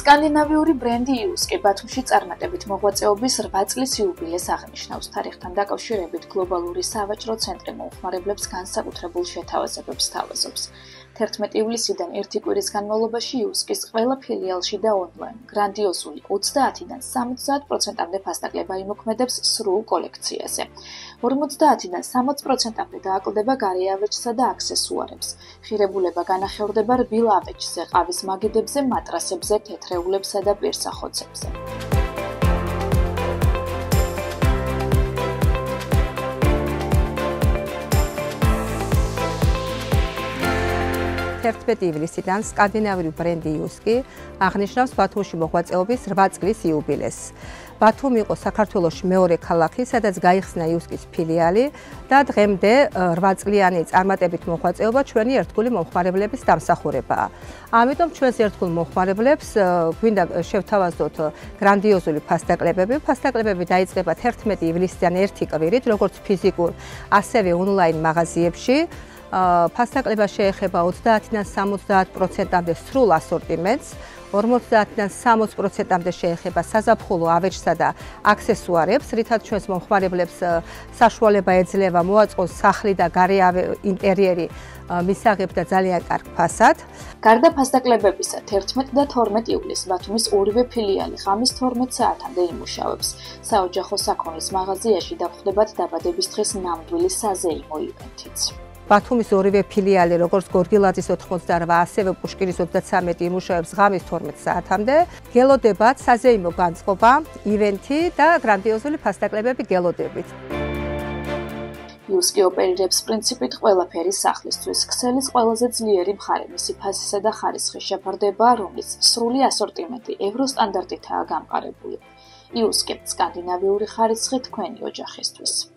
სკანდინავიური ბრენდი იუსკი ბათუმში წარმატებით მოღვაწეობის 8 წლის იუბილეს აღნიშნავს. თარიღთან დაკავშირებით გლობალური სავაჭრო ცენტრი მომხმარებლებს განსაკუთრებულ შეთავაზებებს თავაზობს. 11 ივლისიდან 1 კვირის განმავლობაში იუსკის ყველა ფილიალში და ონლაინ გრანდიოზული 30-დან 70%-მდე ფასდაკლება იმოქმედებს სრულ კოლექციაზე. 50-დან 60%-მდე დააკლდება გარეავეჯსა და აქსესუარებს. ხირებულება განახევრდება რბილ ავეჯზე, ყავის მაგიდებზე, მატრასებზე, თეთრეულებსა და პირსახოცებზე. 11 ივლისიდან სკანდინავიური ბრენდი იუსკი აღნიშნავს ბათუმში მოღვაწეობის 8 წლის იუბილეს. ბათუმი იყო საქართველოში მეორე ქალაქი, სადაც გაიხსნა იუსკის ფილიალი და დღემდე 8 წლიანი წარმატებით მოღვაწეობა ჩვენი ერთგული მომხმარებლების დამსახურებაა. ამიტომ ჩვენს ერთგულ მომხმარებლებს გვინდა შევთავაზოთ გრანდიოზული ფასდაკლებები. ფასდაკლებები დაიწყება 11 ივლისიდან 1 კვირით, როგორც ფიზიკურ, ასევე ონლაინ მაღაზიებში. ფასდაკლება შეეხება 30-დან 70%-მდე სრულ ასორტიმენტს, 50-დან 60%-მდე შეეხება საზაფხულო ავეჯსა და აქსესუარებს, რითაც ჩვენს მომხმარებლებს საშუალება ეძლევა მოაწყოს სახლი და გარეავე ინტერიერი მისაღებ და ძალიან კარგ ფასად. გარდა ფასდაკლებებისა, 11 და 12 ივლისს ბათუმის ორივე ფილიალი ღამის 12 საათამდე იმუშავებს. საოჯახო საქონლის მაღაზიაში დავხვდებათ დაბადების დღის ნამდვილი საზეიმო ივენთიც. ბათუმის ორივე ფილიალი, როგორც გორგილაძის 88, ასევე პუშკინის 33 იმუშავებს ღამის 12 საათამდე. გელოდებათ საზეიმო განწყობა, ივენთი და გრანდიოზული ფასდაკლებები გელოდებით. იუსკი ოპერირებს პრინციპით ყველაფერი სახლისთვის. ქსელის ყველაზე ძლიერი მხარე მისი ფასისა და ხარისხის შეფარდებაა, რომლის სრული ასორტიმენტი ევროსტანდარტითაა გამყარებული. იუსკი სკანდინავიური ხარისხი თქვენი ოჯახისთვის.